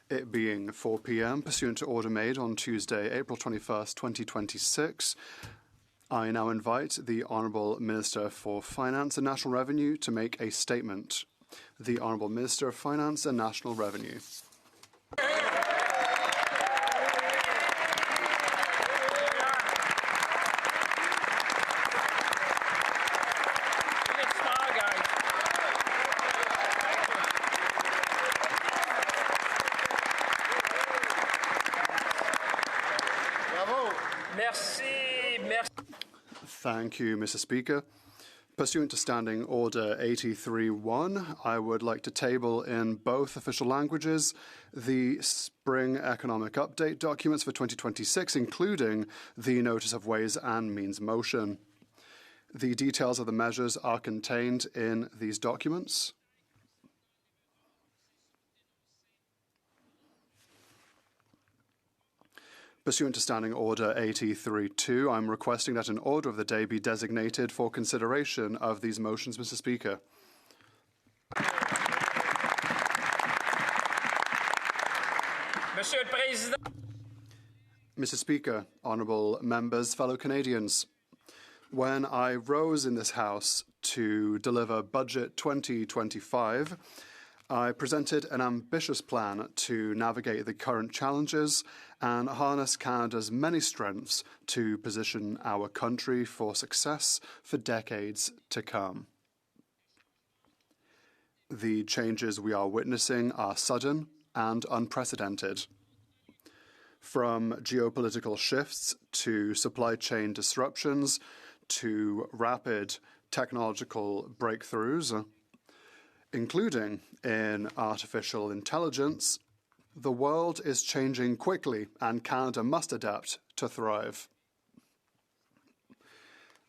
It being 4 p.m., pursuant to order made on Tuesday, April 21st, 2026, I now invite the Honourable Minister for Finance and National Revenue to make a statement. The Honourable Minister of Finance and National Revenue. Thank you, Mr. Speaker. Pursuant to Standing Order 83.1, I would like to table in both official languages the Spring Economic Update documents for 2026, including the Notice of Ways and Means motion. The details of the measures are contained in these documents. Pursuant to Standing Order 83.2, I'm requesting that an order of the day be designated for consideration of these motions, Mr. Speaker. Mr. Speaker, honourable members, fellow Canadians, when I rose in this House to deliver Budget 2025, I presented an ambitious plan to navigate the current challenges and harness Canada's many strengths to position our country for success for decades to come. The changes we are witnessing are sudden and unprecedented. From geopolitical shifts to supply chain disruptions to rapid technological breakthroughs, including in artificial intelligence, the world is changing quickly and Canada must adapt to thrive.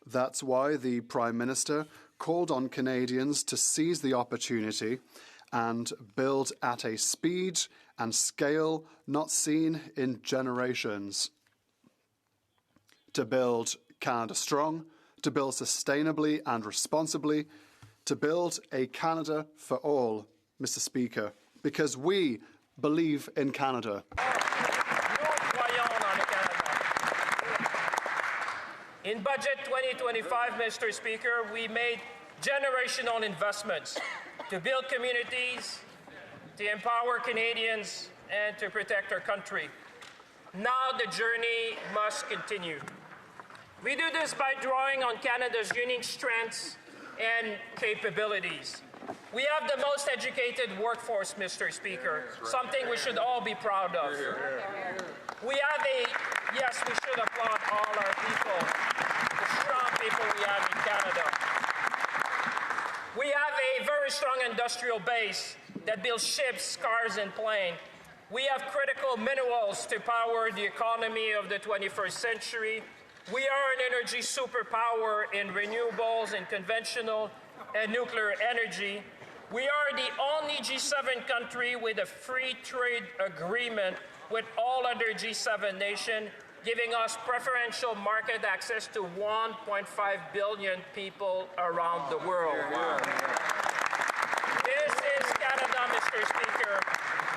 That's why the Prime Minister called on Canadians to seize the opportunity and build at a speed and scale not seen in generations. To build Canada strong, to build sustainably and responsibly, to build a Canada for all, Mr. Speaker, because we believe in Canada. In Budget 2025, Mr. Speaker, we made generational investments to build communities, to empower Canadians, and to protect our country. Now the journey must continue. We do this by drawing on Canada's unique strengths and capabilities. We have the most educated workforce, Mr. Speaker, something we should all be proud of. We have yes, we should applaud all our people, the strong people we have in Canada. We have a very strong industrial base that builds ships, cars, and planes. We have critical minerals to power the economy of the 21st century. We are an energy superpower in renewables and conventional and nuclear energy. We are the only G7 country with a free trade agreement with all other G7 nations, giving us preferential market access to 1.5 billion people around the world. This is Canada, Mr. Speaker.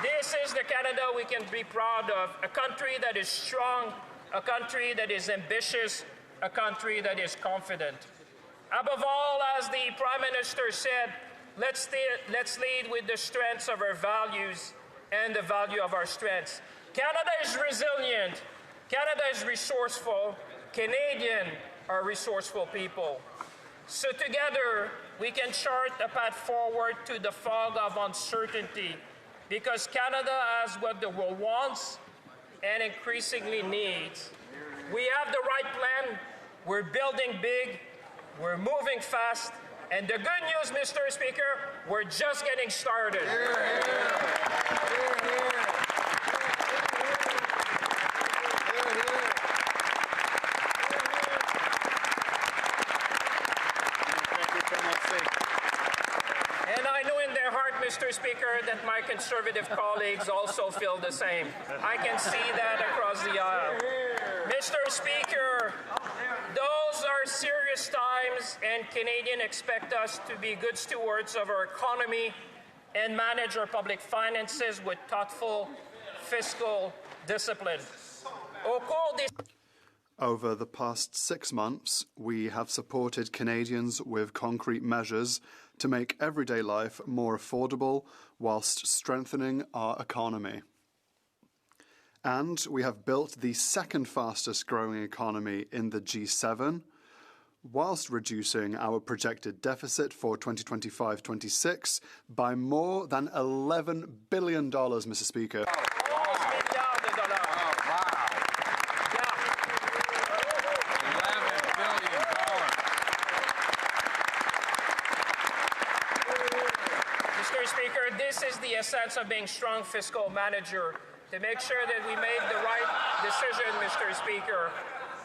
This is the Canada we can be proud of, a country that is strong, a country that is ambitious, a country that is confident. Above all, as the Prime Minister said, let's lead with the strengths of our values and the value of our strengths. Canada is resilient. Canada is resourceful. Canadians are resourceful people. So together, we can chart a path forward to the fog of uncertainty, because Canada has what the world wants and increasingly needs. We have the right plan. We're building big. We're moving fast. And the good news, Mr. Speaker, we're just getting started. And I know in their heart, Mr. Speaker, that my Conservative colleagues also feel the same. I can see that across the aisle. Mr. Speaker, those are serious times, and Canadians expect us to be good stewards of our economy and manage our public finances with thoughtful fiscal discipline. Over the past 6 months, we have supported Canadians with concrete measures to make everyday life more affordable whilst strengthening our economy. And we have built the second fastest growing economy in the G7, whilst reducing our projected deficit for 2025-26 by more than $11 billion, Mr. Speaker. Mr. Speaker, this is the essence of being strong fiscal manager, to make sure that we made the right decision, Mr. Speaker,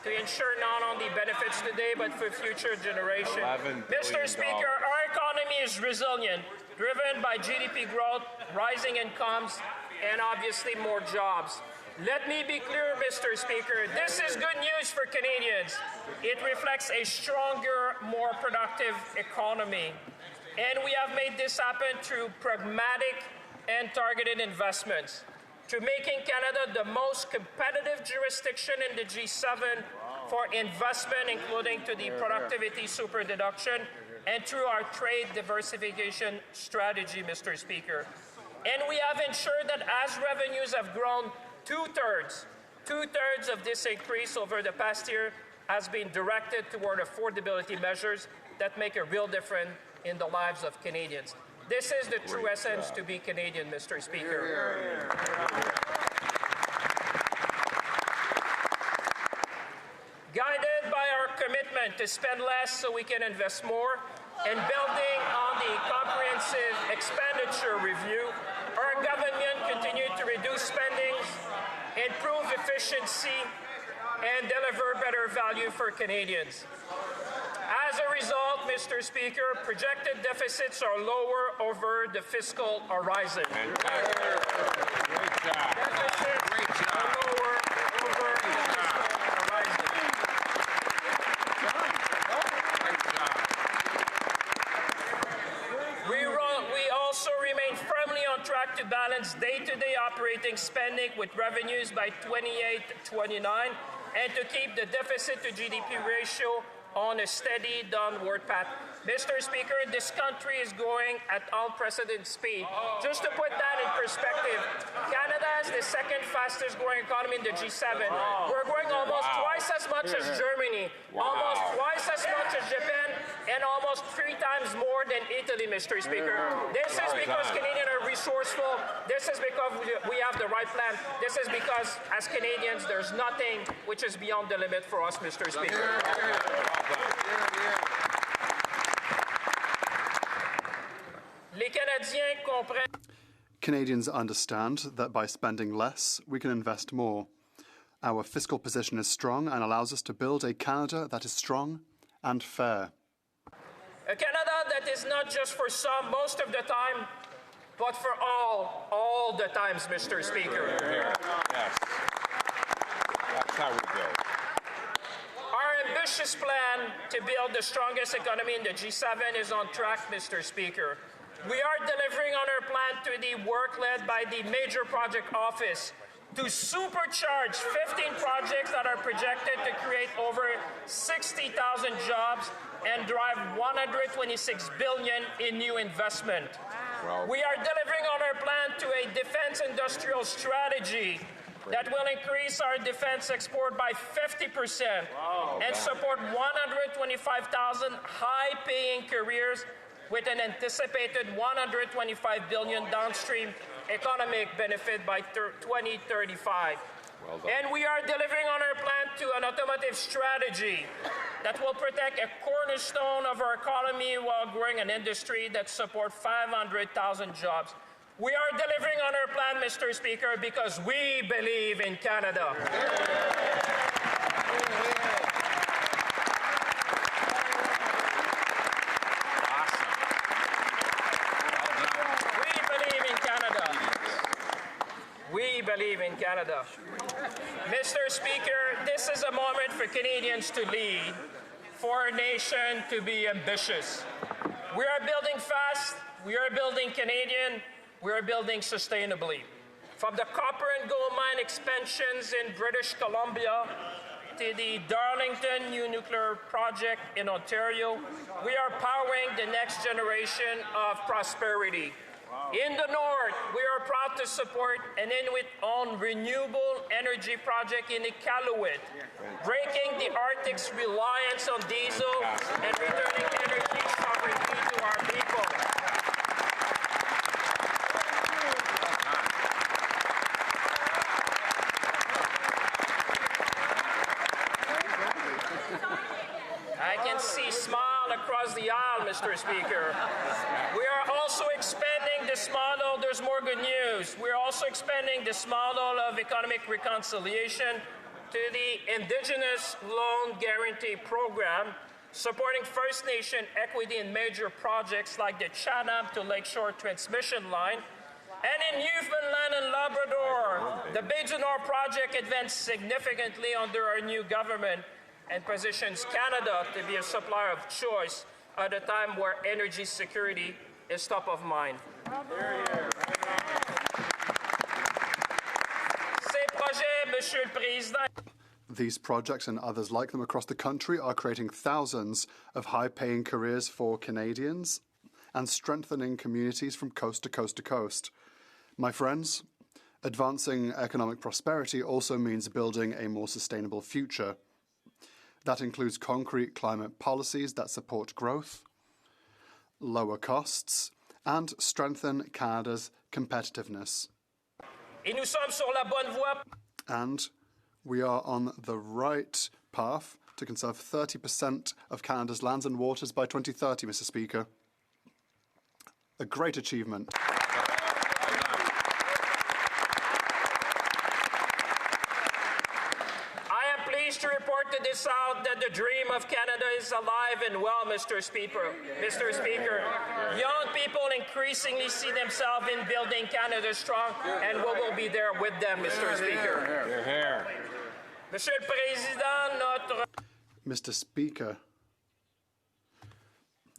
to ensure not only benefits today but for future generations. Mr. Speaker, our economy is resilient, driven by GDP growth, rising incomes, and obviously more jobs. Let me be clear, Mr. Speaker, this is good news for Canadians. It reflects a stronger, more productive economy. And we have made this happen through pragmatic and targeted investments, to making Canada the most competitive jurisdiction in the G7 for investment, including to the productivity superdeduction, and through our trade diversification strategy, Mr. Speaker. And we have ensured that as revenues have grown, two-thirds of this increase over the past year has been directed toward affordability measures that make a real difference in the lives of Canadians. This is the true essence to be Canadian, Mr. Speaker. Guided by our commitment to spend less so we can invest more, and building on the comprehensive expenditure review, our government continued to reduce spendings, improve efficiency, and deliver better value for Canadians. As a result, Mr. Speaker, projected deficits are lower over the fiscal horizon. Great job. Deficits are lower over the fiscal horizon. We also remain firmly on track to balance day-to-day operating spending with revenues by 28-29 and to keep the deficit to GDP ratio on a steady downward path. Mr. Speaker, this country is going at unprecedented speed. Just to put that in perspective, Canada is the second fastest growing economy in the G7. We're growing almost twice as much as Germany, almost twice as much as Japan, and almost 3 times more than Italy, Mr. Speaker. This is because Canadians are resourceful. This is because we have the right plan. This is because, as Canadians, there's nothing which is beyond the limit for us, Mr. Speaker. Canadians understand that by spending less, we can invest more. Our fiscal position is strong and allows us to build a Canada that is strong and fair. A Canada that is not just for some, most of the time, but for all the times, Mr. Speaker. Yes. That's how we build. Our ambitious plan to build the strongest economy in the G7 is on track, Mr. Speaker. We are delivering on our plan to the work led by the Major Project Office to supercharge 15 projects that are projected to create over 60,000 jobs and drive $126 billion in new investment. Wow. We are delivering on our plan to a defense industrial strategy that will increase our defense export by 50% and support 125,000 high-paying careers with an anticipated $125 billion downstream economic benefit by 2035. And we are delivering on our plan to an automotive strategy that will protect a cornerstone of our economy while growing an industry that supports 500,000 jobs. We are delivering on our plan, Mr. Speaker, because we believe in Canada. We believe in Canada. Mr. Speaker, this is a moment for Canadians to lead, for our nation to be ambitious. We are building fast we are building Canadian, we are building sustainably. From the copper and gold mine expansions in British Columbia to the Darlington new nuclear project in Ontario, we are powering the next generation of prosperity. In the north, we are proud to support an Inuit-owned renewable energy project in Iqaluit, breaking the Arctic's reliance on diesel and returning energy sovereignty to our people. I can see smile across the aisle, Mr. Speaker. We are also expanding this model. There's more good news. We're also expanding this model of economic reconciliation to the Indigenous Loan Guarantee Program, supporting First Nation equity in major projects like the Chatham to Lakeshore Transmission Line. And in Newfoundland and Labrador, the Béjunor project advanced significantly under our new government and positions Canada to be a supplier of choice at a time where energy security is top of mind. Ces projets, Monsieur le Président. These projects and others like them across the country are creating thousands of high-paying careers for Canadians and strengthening communities from coast to coast to coast. My friends, advancing economic prosperity also means building a more sustainable future. That includes concrete climate policies that support growth, lower costs, and strengthen Canada's competitiveness. Et nous sommes sur la bonne voie. And we are on the right path to conserve 30% of Canada's lands and waters by 2030, Mr. Speaker. A great achievement. To report to this out that the dream of Canada is alive and well, Mr. Speaker. Mr. Speaker, young people increasingly see themselves in building Canada strong, and we will be there with them, Mr. Speaker. Monsieur le Président, notre... Mr. Speaker,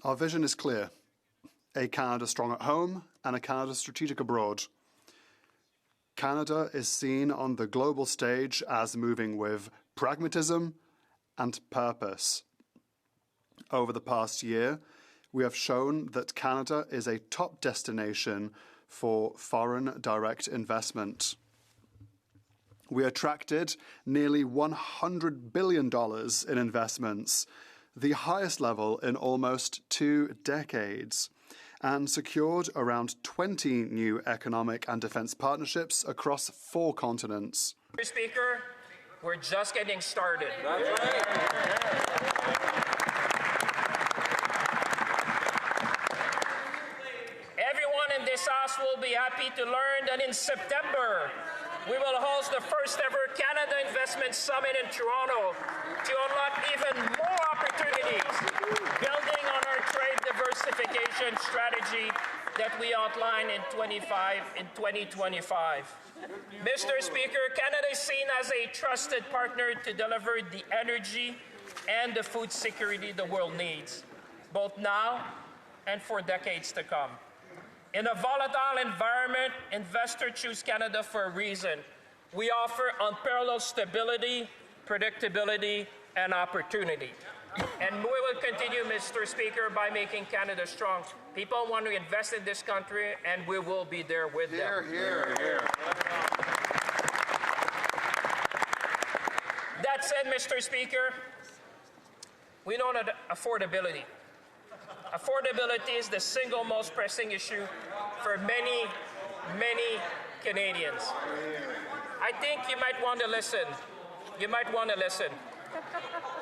our vision is clear. A Canada strong at home and a Canada strategic abroad. Canada is seen on the global stage as moving with pragmatism and purpose. Over the past year, we have shown that Canada is a top destination for foreign direct investment. We attracted nearly $100 billion in investments, the highest level in almost 2 decades, and secured around 20 new economic and defense partnerships across 4 continents. Mr. Speaker, we're just getting started. That's right. Everyone in this house will be happy to learn that in September, we will host the first ever Canada Investment Summit in Toronto to unlock even more opportunities, building on our trade diversification strategy that we outlined in 2025. Mr. Speaker, Canada is seen as a trusted partner to deliver the energy and the food security the world needs, both now and for decades to come. In a volatile environment, investors choose Canada for a reason. We offer unparalleled stability, predictability, and opportunity. And we will continue, Mr. Speaker, by making Canada strong. People want to invest in this country, and we will be there with them. That said, Mr. Speaker, we know that affordability is the single most pressing issue for many, many Canadians. I think you might want to listen.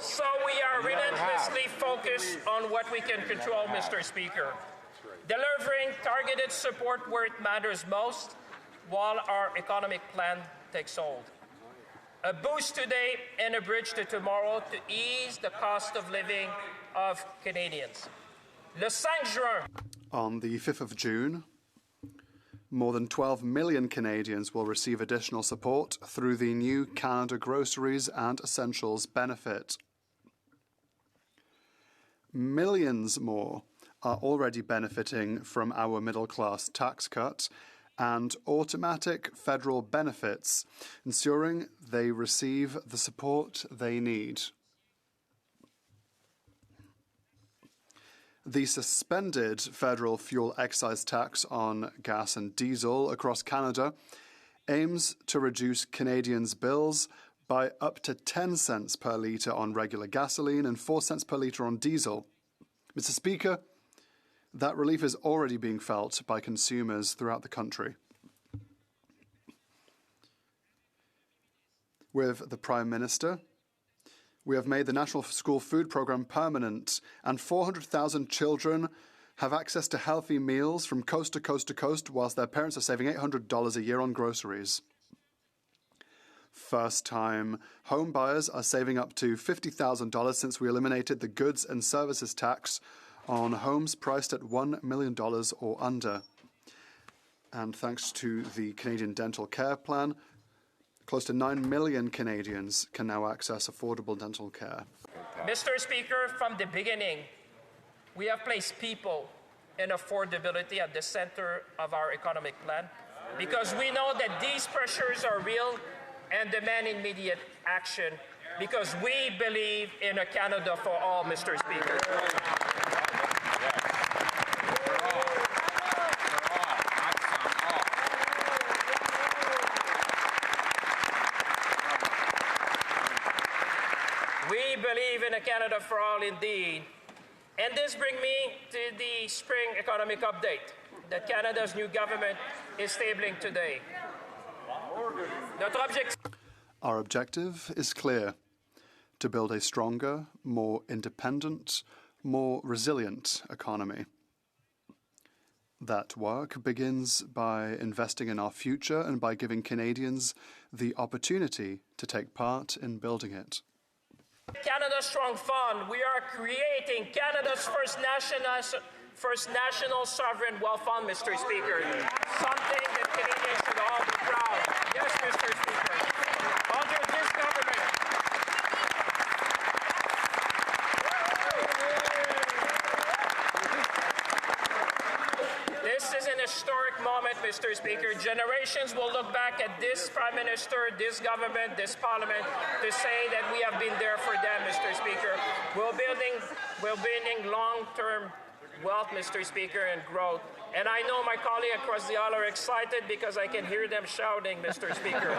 So we are relentlessly focused on what we can control, Mr. Speaker, delivering targeted support where it matters most while our economic plan takes hold. A boost today and a bridge to tomorrow to ease the cost of living of Canadians. Le 5 juin. On the 5th of June, more than 12 million Canadians will receive additional support through the new Canada Groceries and Essentials benefit. Millions more are already benefiting from our middle-class tax cut and automatic federal benefits, ensuring they receive the support they need. The suspended federal fuel excise tax on gas and diesel across Canada aims to reduce Canadians' bills by up to 10 cents per litre on regular gasoline and 4 cents per litre on diesel. Mr. Speaker, that relief is already being felt by consumers throughout the country. With the Prime Minister, we have made the National School Food Programme permanent, and 400,000 children have access to healthy meals from coast to coast to coast, whilst their parents are saving $800 a year on groceries. First-time home buyers are saving up to $50,000 since we eliminated the goods and services tax on homes priced at $1 million or under. And thanks to the Canadian Dental Care Plan, close to 9 million Canadians can now access affordable dental care. Mr. Speaker, from the beginning, we have placed people and affordability at the center of our economic plan because we know that these pressures are real and demand immediate action because we believe in a Canada for all, Mr. Speaker. We believe in a Canada for all indeed. And this brings me to the spring economic update that Canada's new government is tabling today. Our objective is clear: to build a stronger, more independent, more resilient economy. That work begins by investing in our future and by giving Canadians the opportunity to take part in building it. Canada Strong Fund, we are creating Canada's first national sovereign wealth fund, Mr. Speaker. Something that Canadians should all be proud. Yes, Mr. Speaker. Under this government, this is an historic moment, Mr. Speaker. Generations will look back at this Prime Minister, this government, this Parliament to say that we have been there for them, Mr. Speaker. We're building long-term wealth, Mr. Speaker, and growth. And I know my colleagues across the aisle are excited because I can hear them shouting, Mr. Speaker.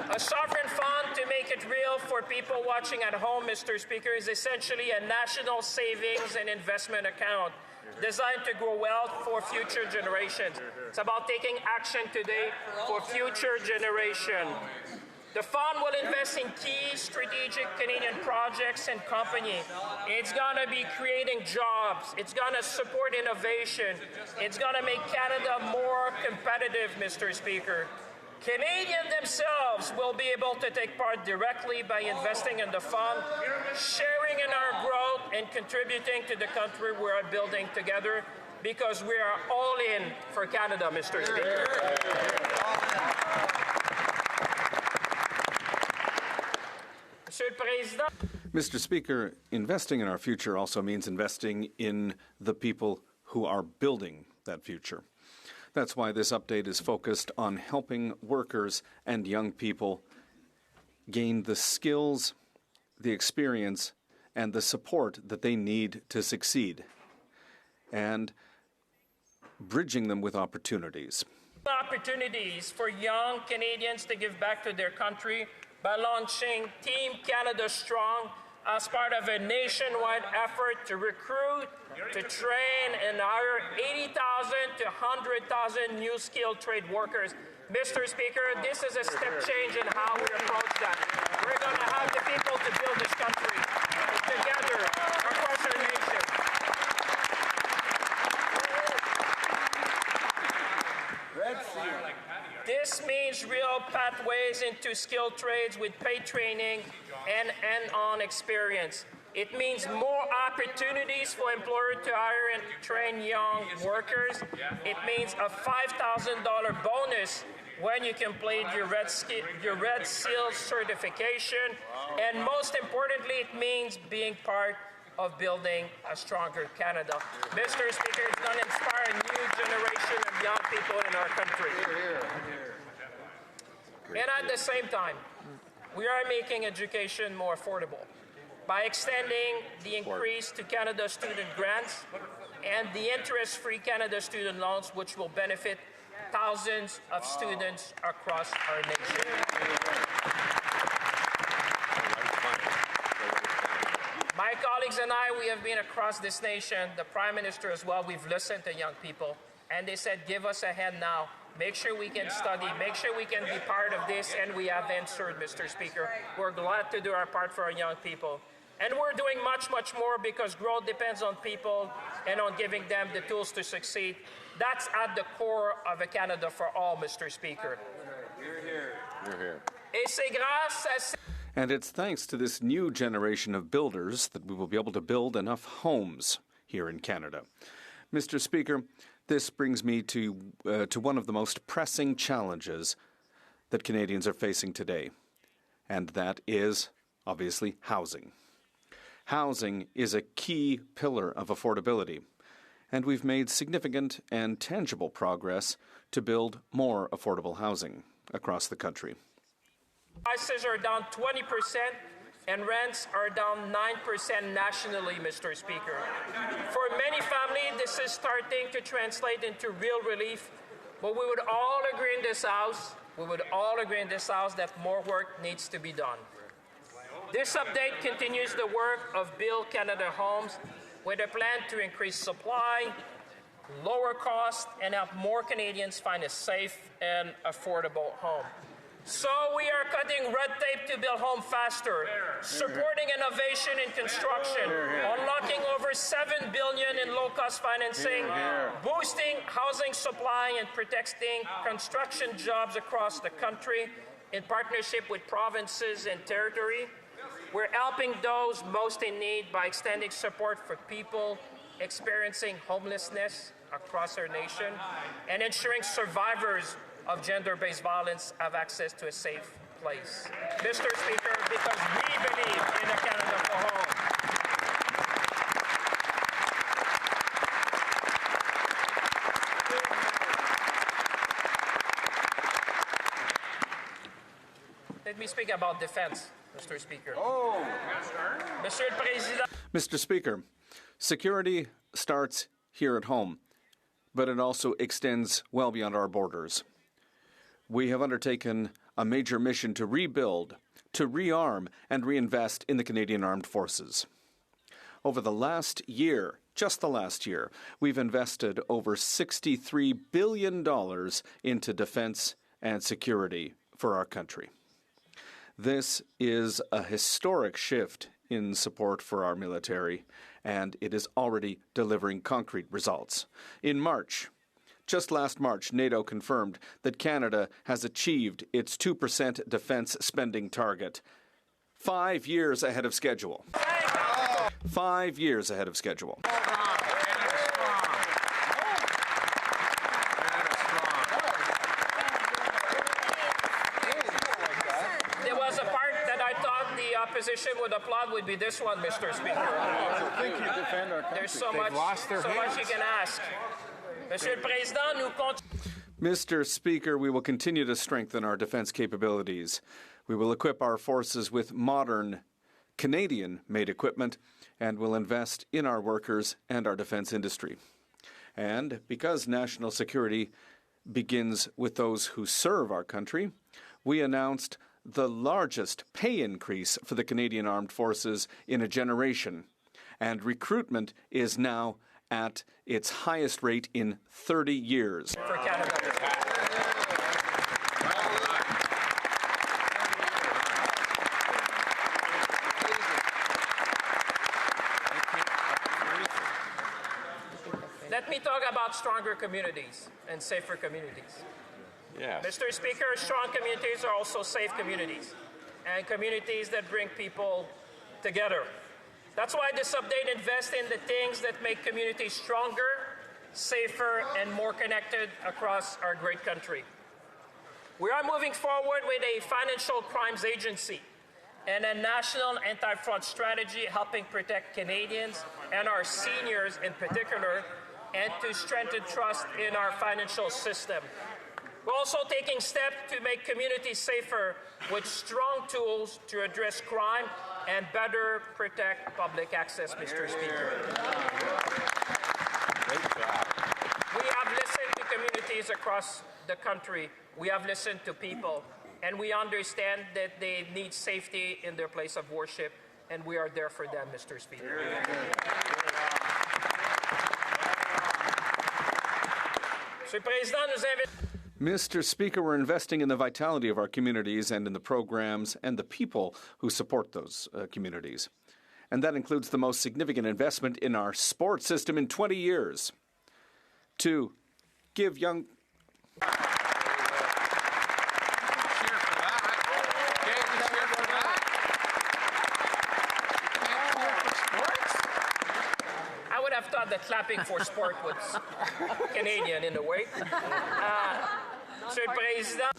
A sovereign fund, to make it real for people watching at home, Mr. Speaker, is essentially a national savings and investment account designed to grow wealth for future generations. It's about taking action today for future generations. The fund will invest in key strategic Canadian projects and companies. It's going to be creating jobs. It's going to support innovation. It's going to make Canada more competitive, Mr. Speaker. Canadians themselves will be able to take part directly by investing in the fund, sharing in our growth, and contributing to the country we are building together, because we are all in for Canada, Mr. Speaker. Mr. Speaker, investing in our future also means investing in the people who are building that future. That's why this update is focused on helping workers and young people gain the skills, the experience, and the support that they need to succeed, and bridging them with opportunities. Opportunities for young Canadians to give back to their country by launching Team Canada Strong as part of a nationwide effort to recruit, to train, and hire 80,000 to 100,000 new skilled trade workers. Mr. Speaker, this is a step change in how we approach that. We're going to have the people to build this country together across our nation. This means real pathways into skilled trades with paid training and on experience. It means more opportunities for employers to hire and train young workers. It means a $5,000 bonus when you complete your Red Seal certification. And most importantly, it means being part of building a stronger Canada. Mr. Speaker, it's going to inspire a new generation of young people in our country. And at the same time, we are making education more affordable by extending the increase to Canada student grants and the interest-free Canada student loans, which will benefit thousands of students across our nation. My colleagues and I, we have been across this nation, the Prime Minister as well. We've listened to young people, and they said, give us a hand now. Make sure we can study. Make sure we can be part of this, and we have answered, Mr. Speaker. We're glad to do our part for our young people. And we're doing much, much more because growth depends on people and on giving them the tools to succeed. That's at the core of a Canada for all, Mr. Speaker. You're here. Et c'est grâce à... And it's thanks to this new generation of builders that we will be able to build enough homes here in Canada. Mr. Speaker, this brings me to one of the most pressing challenges that Canadians are facing today, and that is, obviously, housing. Housing is a key pillar of affordability, and we've made significant and tangible progress to build more affordable housing across the country. Prices are down 20% and rents are down 9% nationally, Mr. Speaker. For many families, this is starting to translate into real relief, but we would all agree in this House, that more work needs to be done. This update continues the work of Build Canada Homes with a plan to increase supply, lower costs, and help more Canadians find a safe and affordable home. So we are cutting red tape to build homes faster, supporting innovation in construction, unlocking over $7 billion in low-cost financing, boosting housing supply and protecting construction jobs across the country in partnership with provinces and territory. We're helping those most in need by extending support for people experiencing homelessness across our nation and ensuring survivors of gender-based violence have access to a safe place. Mr. Speaker, because we believe in a Canada for home. Let me speak about defense, Mr. Speaker. Monsieur le Président. Mr. Speaker, security starts here at home, but it also extends well beyond our borders. We have undertaken a major mission to rebuild, to rearm, and reinvest in the Canadian Armed Forces. Over the last year, just the last year, we've invested over $63 billion into defense and security for our country. This is a historic shift in support for our military, and it is already delivering concrete results. In March, just last March, NATO confirmed that Canada has achieved its 2% defense spending target 5 years ahead of schedule. 5 years ahead of schedule. There was a part that I thought the opposition would applaud would be this one, Mr. Speaker. I think you defend our country. There's so much you can ask. Monsieur le Président, nous continuons. Mr. Speaker, we will continue to strengthen our defense capabilities. We will equip our forces with modern Canadian-made equipment and will invest in our workers and our defense industry. And because national security begins with those who serve our country, we announced the largest pay increase for the Canadian Armed Forces in a generation, and recruitment is now at its highest rate in 30 years. For Canada. Let me talk about stronger communities and safer communities. Yes. Mr. Speaker, strong communities are also safe communities and communities that bring people together. That's why this update invests in the things that make communities stronger, safer, and more connected across our great country. We are moving forward with a financial crimes agency and a national anti-fraud strategy helping protect Canadians and our seniors in particular, and to strengthen trust in our financial system. We're also taking steps to make communities safer with strong tools to address crime and better protect public access, Mr. Speaker. We have listened to communities across the country. We have listened to people, and we understand that they need safety in their place of worship, and we are there for them, Mr. Speaker. Monsieur le Président, nous invitons. Mr. Speaker, we're investing in the vitality of our communities and in the programs and the people who support those communities. And that includes the most significant investment in our sports system in 20 years. To give young... I would have thought that clapping for sport was Canadian in a way. Monsieur le Président.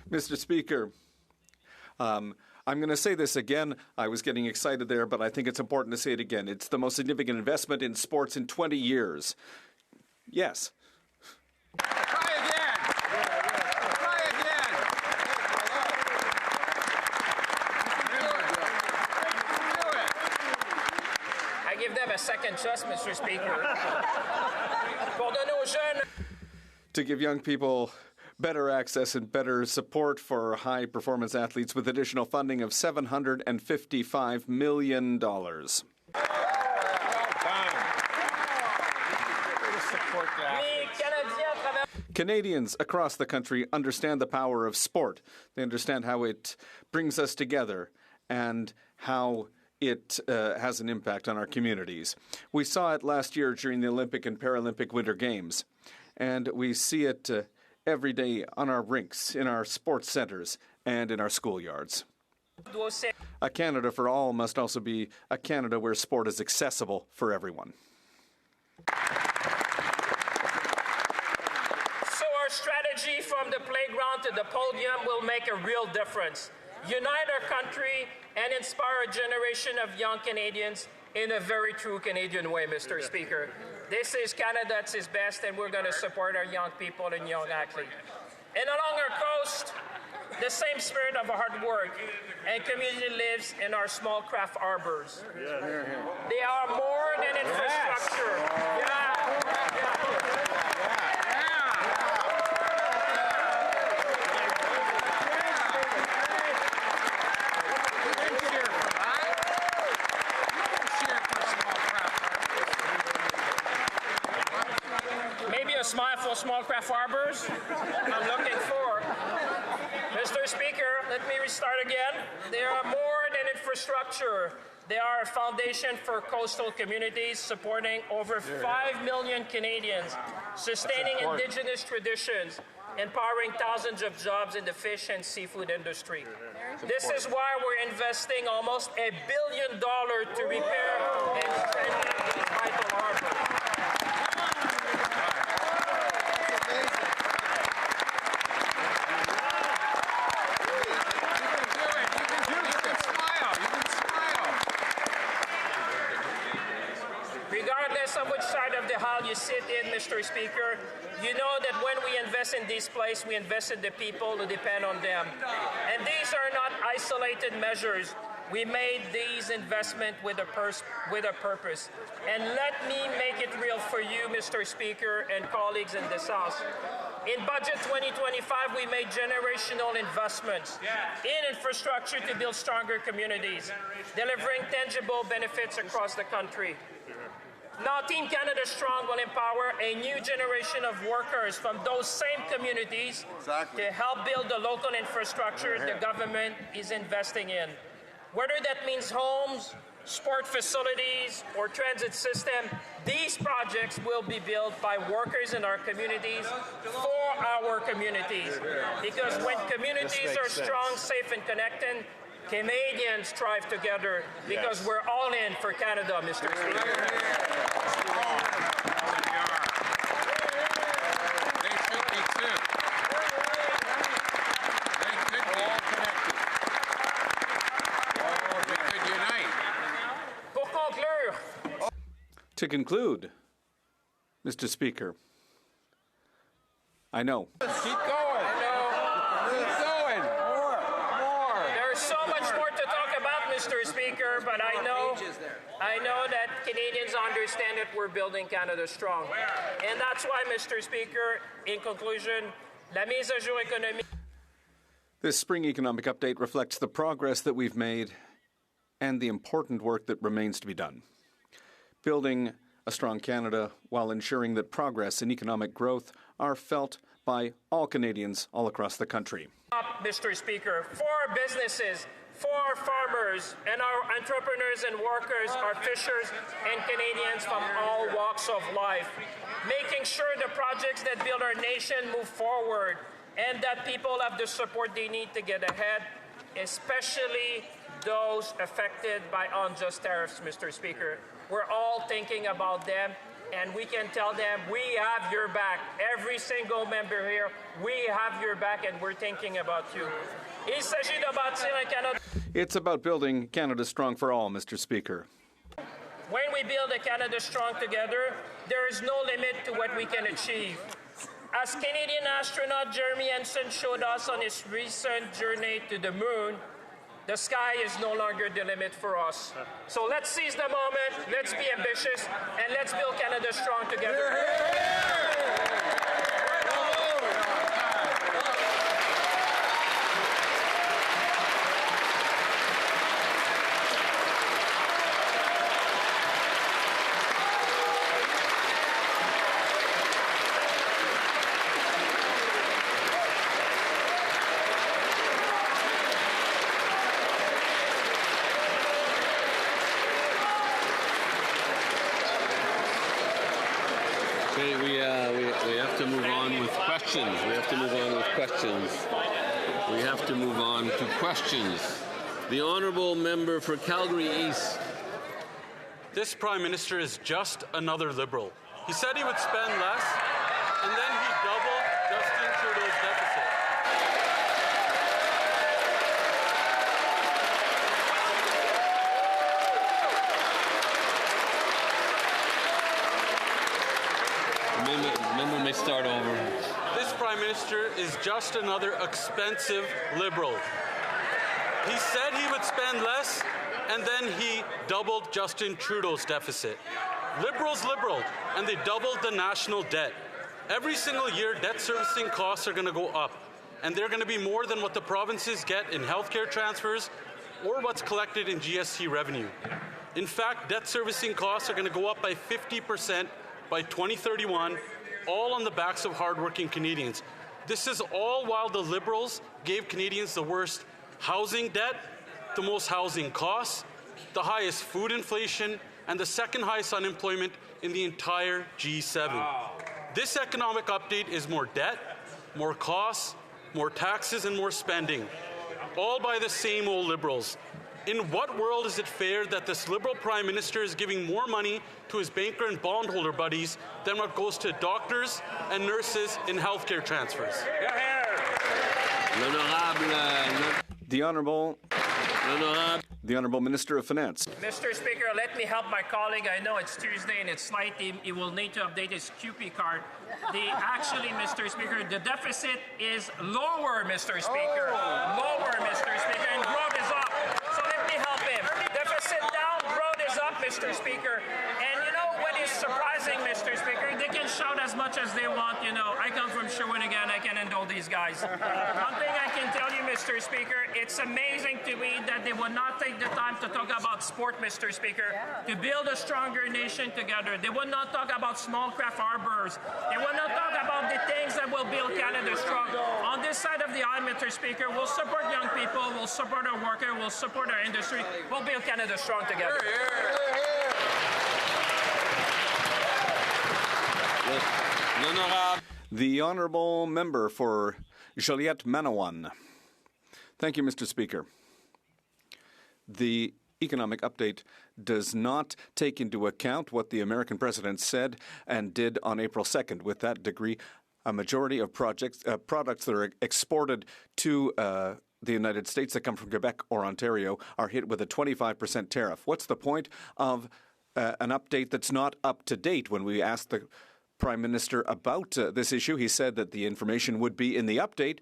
Mr. Speaker, I'm going to say this again. I was getting excited there, but I think it's important to say it again. It's the most significant investment in sports in 20 years. Yes. Try again. Try again. Do it. I give them a second chance, Mr. Speaker. Pour donner aux jeunes. To give young people better access and better support for high-performance athletes with additional funding of $755 million. Canadians across the country understand the power of sport. They understand how it brings us together and how it has an impact on our communities. We saw it last year during the Olympic and Paralympic Winter Games, and we see it every day on our rinks, in our sports centers, and in our schoolyards. A Canada for all must also be a Canada where sport is accessible for everyone. So our strategy from the playground to the podium will make a real difference. Unite our country and inspire a generation of young Canadians in a very true Canadian way, Mr. Speaker. This is Canada at its best, and we're going to support our young people and young athletes. And along our coast, the same spirit of hard work and community lives in our small craft harbors. They are more than infrastructure. Maybe a smile for small craft harbors. I'm looking for. Mr. Speaker, let me restart again. They are more than infrastructure. They are a foundation for coastal communities, supporting over 5 million Canadians, sustaining Indigenous traditions, empowering thousands of jobs in the fish and seafood industry. This is why we're investing almost $1 billion to repair and strengthen these vital harbors. Regardless of which side of the aisle you sit in, Mr. Speaker, you know that when we invest in this place, we invest in the people who depend on them. And these are not isolated measures. We made these investments with a purpose. And let me make it real for you, Mr. Speaker, and colleagues in this House. In Budget 2025, we made generational investments in infrastructure to build stronger communities, delivering tangible benefits across the country. Now, Team Canada Strong will empower a new generation of workers from those same communities to help build the local infrastructure the government is investing in. Whether that means homes, sport facilities, or transit system, these projects will be built by workers in our communities for our communities. Because when communities are strong, safe, and connected, Canadians thrive together because we're all in for Canada, Mr. Speaker. They should be too. They could be all connected. To conclude, Mr. Speaker, I know. Keep going. Keep going. More. There's so much more to talk about, Mr. Speaker, but I know that Canadians understand that we're building Canada strong. And that's why, Mr. Speaker, in conclusion, la mise à jour économique. This spring economic update reflects the progress that we've made and the important work that remains to be done. Building a strong Canada while ensuring that progress and economic growth are felt by all Canadians all across the country. Mr. Speaker, for businesses, for farmers, and our entrepreneurs and workers, our fishers and Canadians from all walks of life, making sure the projects that build our nation move forward and that people have the support they need to get ahead, especially those affected by unjust tariffs, Mr. Speaker. We're all thinking about them, and we can tell them we have your back. Every single member here, we have your back, and we're thinking about you. Il s'agit de bâtir un Canada. It's about building Canada strong for all, Mr. Speaker. When we build a Canada strong together, there is no limit to what we can achieve. As Canadian astronaut Jeremy Hansen showed us on his recent journey to the moon, the sky is no longer the limit for us. So let's seize the moment, let's be ambitious, and let's build Canada strong together. Okay, we have to move on with questions. We have to move on to questions. The Honourable Member for Calgary East. This Prime Minister is just another Liberal. He said he would spend less, and then he doubled Justin Trudeau's deficit. Member may start over. This Prime Minister is just another expensive Liberal. He said he would spend less, and then he doubled Justin Trudeau's deficit. Liberals, and they doubled the national debt. Every single year, debt servicing costs are going to go up, and they're going to be more than what the provinces get in healthcare transfers or what's collected in GST revenue. In fact, debt servicing costs are going to go up by 50% by 2031, all on the backs of hardworking Canadians. This is all while the Liberals gave Canadians the worst housing debt, the most housing costs, the highest food inflation, and the second highest unemployment in the entire G7. Wow. This economic update is more debt, more costs, more taxes, and more spending, all by the same old Liberals. In what world is it fair that this Liberal Prime Minister is giving more money to his banker and bondholder buddies than what goes to doctors and nurses in healthcare transfers? The Honourable Minister of Finance. Mr. Speaker, let me help my colleague. I know it's Tuesday and it's late. He will need to update his QP card. Actually, Mr. Speaker, the deficit is lower, Mr. Speaker. Lower, Mr. Speaker, and growth is up. So let me help him. Deficit down, growth is up, Mr. Speaker. And you know what is surprising, Mr. Speaker? They can shout as much as they want. You know, I come from Shawinigan. I can handle these guys. One thing I can tell you, Mr. Speaker, it's amazing to me that they would not take the time to talk about sport, Mr. Speaker, to build a stronger nation together. They would not talk about small craft harbors. They would not talk about the things that will build Canada strong. On this side of the aisle, Mr. Speaker, we'll support young people, we'll support our workers, we'll support our industry. We'll build Canada strong together. The Honourable Member for Joliette-Manawan. Thank you, Mr. Speaker. The economic update does not take into account what the American president said and did on April 2nd. With that degree, a majority of products that are exported to the United States that come from Quebec or Ontario are hit with a 25% tariff. What's the point of an update that's not up to date. When we asked the Prime Minister about this issue, he said that the information would be in the update.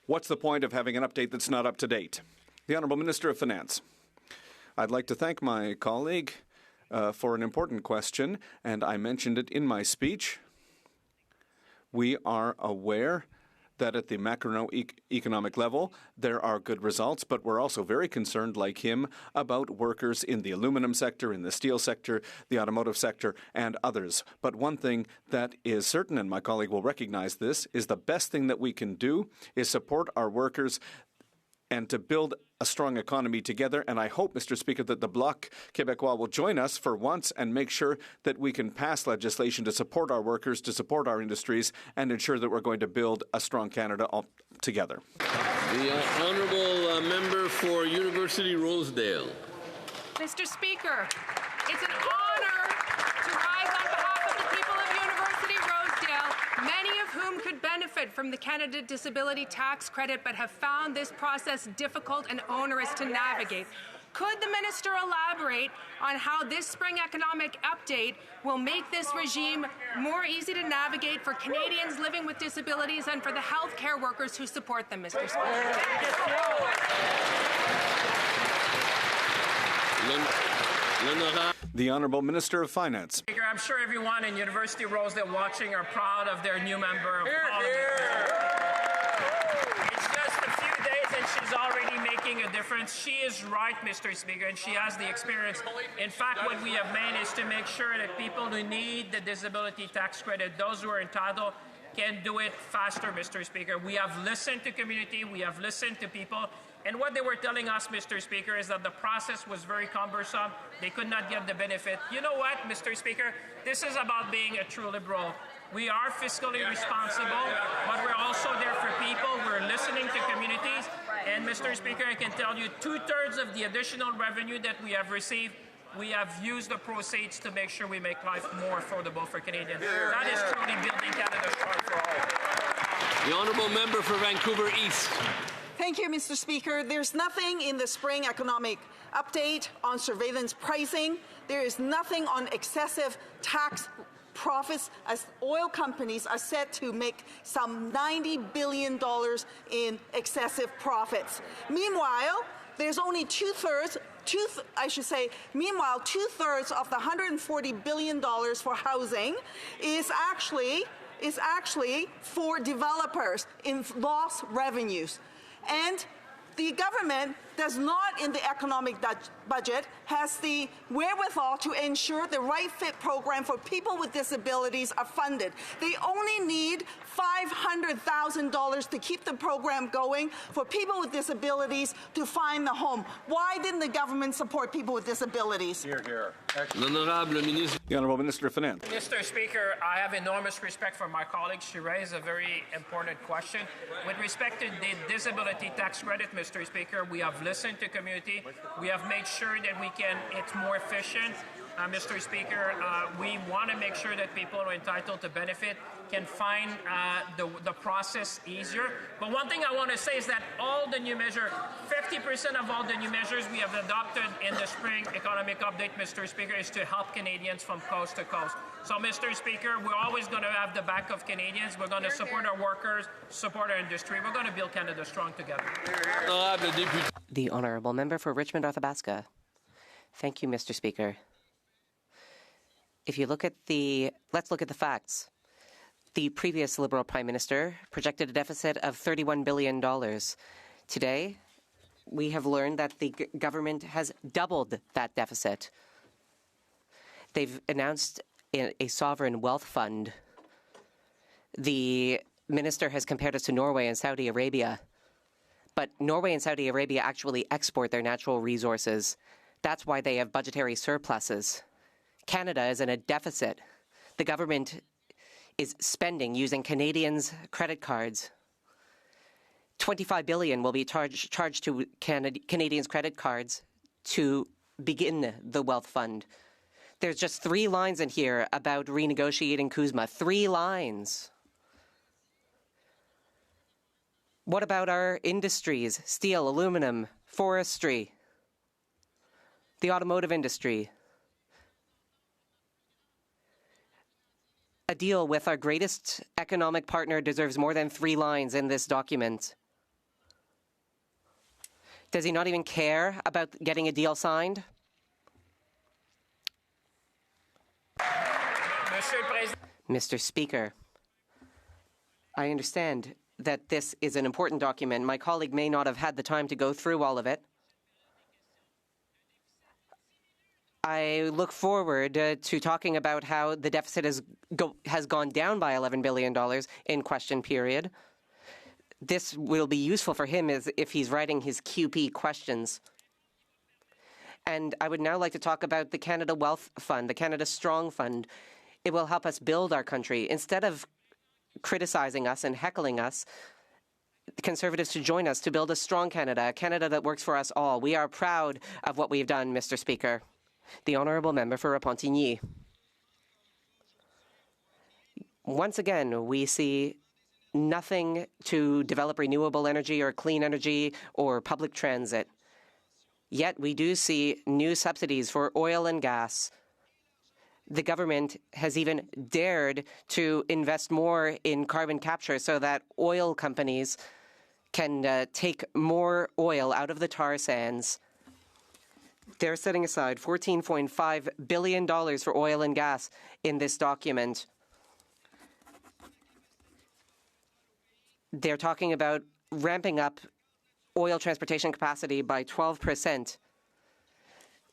What's the point of having an update that's not up to date? The Honourable Minister of Finance. I'd like to thank my colleague for an important question, and I mentioned it in my speech. We are aware that at the macroeconomic level, there are good results, but we're also very concerned, like him, about workers in the aluminum sector, in the steel sector, the automotive sector, and others. But one thing that is certain, and my colleague will recognize this, is the best thing that we can do is support our workers and to build a strong economy together. And I hope, Mr. Speaker, that the Bloc Québécois will join us for once and make sure that we can pass legislation to support our workers, to support our industries, and ensure that we're going to build a strong Canada all together. The Honourable Member for University Rosedale. Mr. Speaker, it's an honour to rise on behalf of the people of University Rosedale, many of whom could benefit from the Canada Disability Tax Credit but have found this process difficult and onerous to navigate. Could the Minister elaborate on how this spring economic update will make this regime more easy to navigate for Canadians living with disabilities and for the healthcare workers who support them, Mr. Speaker? The Honourable Minister of Finance. Speaker, I'm sure everyone in University Rosedale watching are proud of their new member of Parliament. It's just a few days and she's already making a difference. She is right, Mr. Speaker, and she has the experience. In fact, what we have made is to make sure that people who need the disability tax credit, those who are entitled, can do it faster, Mr. Speaker. We have listened to community, we have listened to people, and what they were telling us, Mr. Speaker, is that the process was very cumbersome. They could not get the benefit. You know what, Mr. Speaker? This is about being a true liberal. We are fiscally responsible, but we're also there for people. We're listening to communities. And, Mr. Speaker, I can tell you 2/3 of the additional revenue that we have received, we have used the proceeds to make sure we make life more affordable for Canadians. That is truly building Canada strong for all. The Honourable Member for Vancouver East. Thank you, Mr. Speaker. There's nothing in the spring economic update on surveillance pricing. There is nothing on excessive tax profits, as oil companies are set to make some $90 billion in excessive profits. Meanwhile, there's only two-thirds of the $140 billion for housing is actually for developers in lost revenues. And the government does not, in the economic budget, has the wherewithal to ensure the right fit program for people with disabilities are funded. They only need $500,000 to keep the program going for people with disabilities to find the home. Why didn't the government support people with disabilities? Here, here. The Honourable Minister of Finance. Mr. Speaker, I have enormous respect for my colleagues. She raised a very important question. With respect to the disability tax credit, Mr. Speaker, we have listened to community. We have made sure that it's more efficient. Mr. Speaker, we want to make sure that people who are entitled to benefit can find the process easier. But one thing I want to say is that all the new measures, 50% of all the new measures we have adopted in the spring economic update, Mr. Speaker, is to help Canadians from coast to coast. So, Mr. Speaker, we're always going to have the back of Canadians. We're going to support our workers, support our industry. We're going to build Canada strong together. The Honourable Member for Richmond Athabasca. Thank you, Mr. Speaker. If you look at let's look at the facts. The previous Liberal Prime Minister projected a deficit of $31 billion. Today, we have learned that the government has doubled that deficit. They've announced a sovereign wealth fund. The minister has compared us to Norway and Saudi Arabia. But Norway and Saudi Arabia actually export their natural resources. That's why they have budgetary surpluses. Canada is in a deficit. The government is spending using Canadians' credit cards. $25 billion will be charged to Canadians' credit cards to begin the wealth fund. There's just 3 lines in here about renegotiating CUSMA. 3 lines. What about our industries? Steel, aluminum, forestry, the automotive industry? A deal with our greatest economic partner deserves more than 3 lines in this document. Does he not even care about getting a deal signed? Mr. Speaker, I understand that this is an important document. My colleague may not have had the time to go through all of it. I look forward to talking about how the deficit has gone down by $11 billion in question period. This will be useful for him if he's writing his QP questions. And I would now like to talk about the Canada Wealth Fund, the Canada Strong Fund. It will help us build our country. Instead of criticizing us and heckling us, Conservatives should join us to build a strong Canada, a Canada that works for us all. We are proud of what we've done, Mr. Speaker. The Honourable Member for Repentigny. Once again, we see nothing to develop renewable energy or clean energy or public transit. Yet we do see new subsidies for oil and gas. The government has even dared to invest more in carbon capture so that oil companies can take more oil out of the tar sands. They're setting aside $14.5 billion for oil and gas in this document. They're talking about ramping up oil transportation capacity by 12%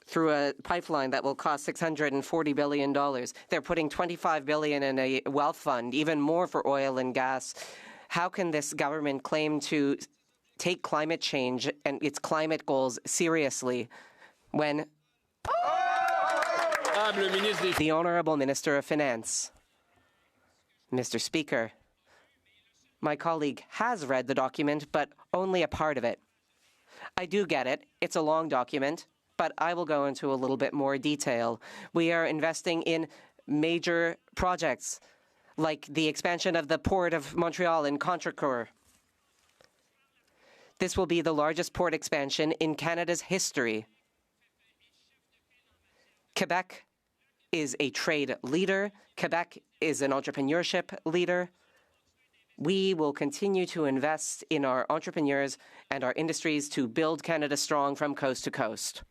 through a pipeline that will cost $640 billion. They're putting $25 billion in a wealth fund, even more for oil and gas. How can this government claim to take climate change and its climate goals seriously when the Honourable Minister of Finance? Mr. Speaker, my colleague has read the document, but only a part of it. I do get it. It's a long document, but I will go into a little bit more detail. We are investing in major projects like the expansion of the Port of Montreal in Contrecoeur. This will be the largest port expansion in Canada's history. Quebec is a trade leader. Quebec is an entrepreneurship leader. We will continue to invest in our entrepreneurs and our industries to build Canada strong from coast to coast.